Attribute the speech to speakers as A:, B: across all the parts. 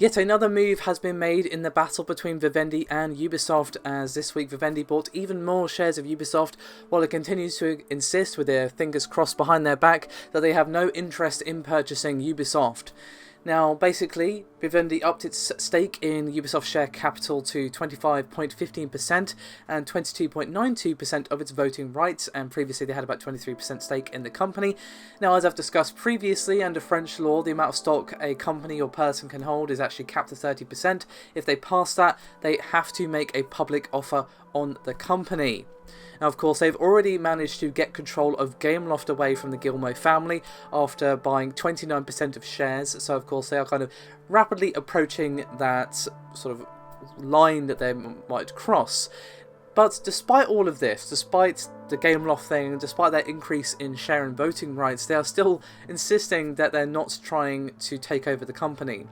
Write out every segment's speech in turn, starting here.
A: Yet another move has been made in the battle between Vivendi and Ubisoft, as this week Vivendi bought even more shares of Ubisoft, while it continues to insist, with their fingers crossed behind their back, that they have no interest in purchasing Ubisoft. Now, basically, Vivendi upped its stake in Ubisoft share capital to 25.15% and 22.92% of its voting rights, and previously they had about 23% stake in the company. Now, as I've discussed previously, under French law, the amount of stock a company or person can hold is actually capped at 30%. If they pass that, they have to make a public offer on the company. Now, of course, they've already managed to get control of Gameloft away from the Guillemot family after buying 29% of shares, so of course they are kind of rapidly approaching that sort of line that they might cross. But despite all of this, despite the Gameloft thing, despite their increase in share and voting rights, they are still insisting that they're not trying to take over the company.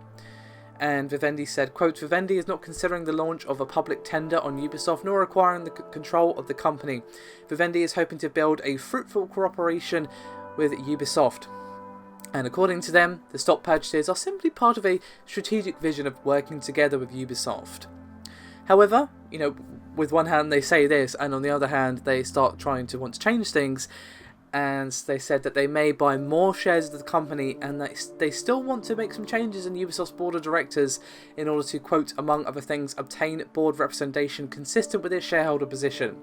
A: And Vivendi said, quote, "Vivendi is not considering the launch of a public tender on Ubisoft nor acquiring the control of the company. Vivendi is hoping to build a fruitful cooperation with Ubisoft." And according to them, the stock purchases are simply part of a strategic vision of working together with Ubisoft. However, with one hand they say this, and on the other hand they start trying to want to change things. And they said that they may buy more shares of the company, and that they still want to make some changes in Ubisoft's board of directors in order to, quote, among other things, obtain board representation consistent with their shareholder position.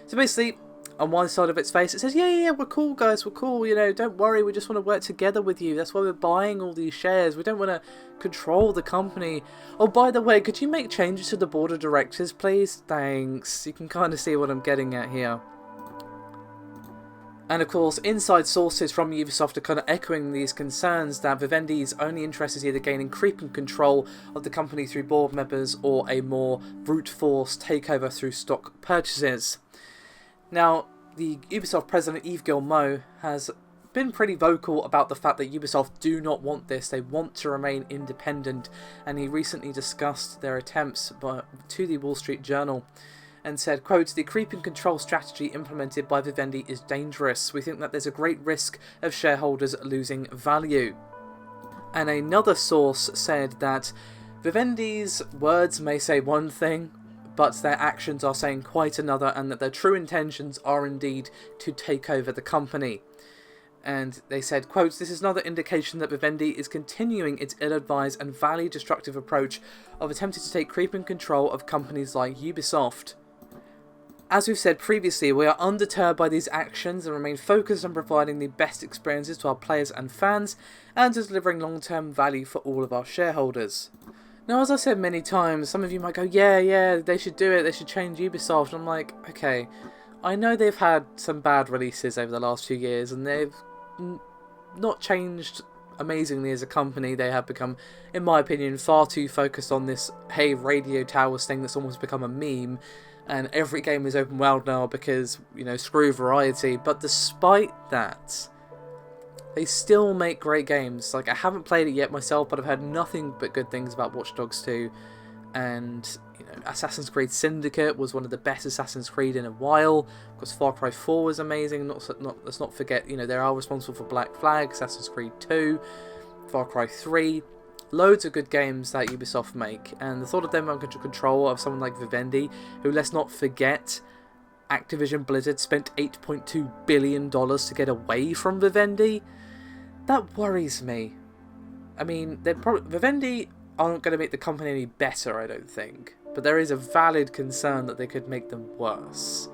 A: So basically, on one side of its face, it says, yeah, we're cool, guys, we're cool, don't worry, we just want to work together with you. That's why we're buying all these shares. We don't want to control the company. Oh, by the way, could you make changes to the board of directors, please? Thanks. You can kind of see what I'm getting at here. And of course, inside sources from Ubisoft are kind of echoing these concerns that Vivendi's only interest is either gaining creeping control of the company through board members or a more brute force takeover through stock purchases. Now, the Ubisoft president Yves Guillemot has been pretty vocal about the fact that Ubisoft do not want this. They want to remain independent, and he recently discussed their attempts to the Wall Street Journal and said, quote, "The creeping control strategy implemented by Vivendi is dangerous. We think that there's a great risk of shareholders losing value." And another source said that Vivendi's words may say one thing, but their actions are saying quite another, and that their true intentions are indeed to take over the company. And they said, quote, "This is another indication that Vivendi is continuing its ill-advised and value-destructive approach of attempting to take creeping control of companies like Ubisoft. As we've said previously, we are undeterred by these actions and remain focused on providing the best experiences to our players and fans, and to delivering long-term value for all of our shareholders." Now, as I said many times, some of you might go, yeah, they should do it, they should change Ubisoft. I'm like, okay, I know they've had some bad releases over the last few years, and they've not changed amazingly as a company. They have become, in my opinion, far too focused on this, hey, radio towers thing that's almost become a meme. And every game is open world now because, screw variety. But despite that, they still make great games. Like, I haven't played it yet myself, but I've heard nothing but good things about Watch Dogs 2. And, Assassin's Creed Syndicate was one of the best Assassin's Creed in a while. Of course, Far Cry 4 was amazing. Let's not forget, they are responsible for Black Flag, Assassin's Creed 2, Far Cry 3. Loads of good games that Ubisoft make, and the thought of them under control of someone like Vivendi, who, let's not forget, Activision Blizzard spent $8.2 billion to get away from Vivendi, that worries me. I mean, Vivendi aren't going to make the company any better, I don't think, but there is a valid concern that they could make them worse.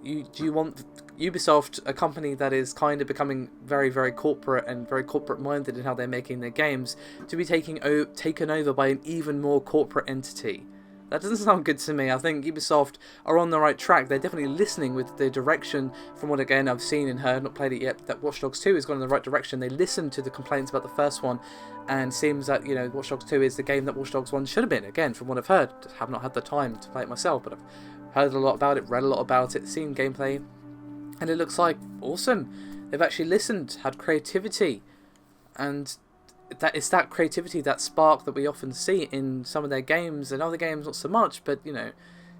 A: Do you want Ubisoft, a company that is kind of becoming very, very corporate and very corporate-minded in how they're making their games, to be taken over by an even more corporate entity? That doesn't sound good to me. I think Ubisoft are on the right track. They're definitely listening with the direction, from what, again, I've seen and heard, not played it yet, that Watch Dogs 2 is going in the right direction. They listened to the complaints about the first one, and seems that, Watch Dogs 2 is the game that Watch Dogs 1 should have been, again, from what I've heard. I have not had the time to play it myself, but I've heard a lot about it, read a lot about it, seen gameplay, and it looks like awesome. They've actually listened, had creativity, and it's that creativity, that spark that we often see in some of their games, and other games not so much, but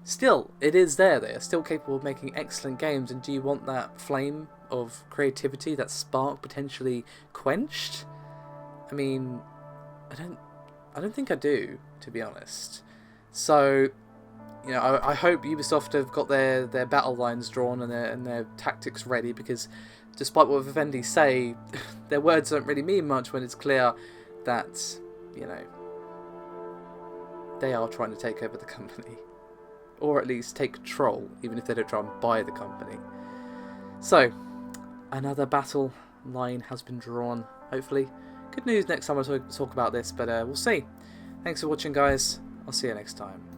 A: still, it is there. They are still capable of making excellent games, and do you want that flame of creativity, that spark, potentially quenched? I mean, I I don't think I do, to be honest. So, you know, I hope Ubisoft have got their battle lines drawn and their tactics ready, because despite what Vivendi say, their words don't really mean much when it's clear that, you know, they are trying to take over the company. Or at least take control, even if they don't try and buy the company. So, another battle line has been drawn, hopefully. Good news next time I talk about this, but we'll see. Thanks for watching, guys. I'll see you next time.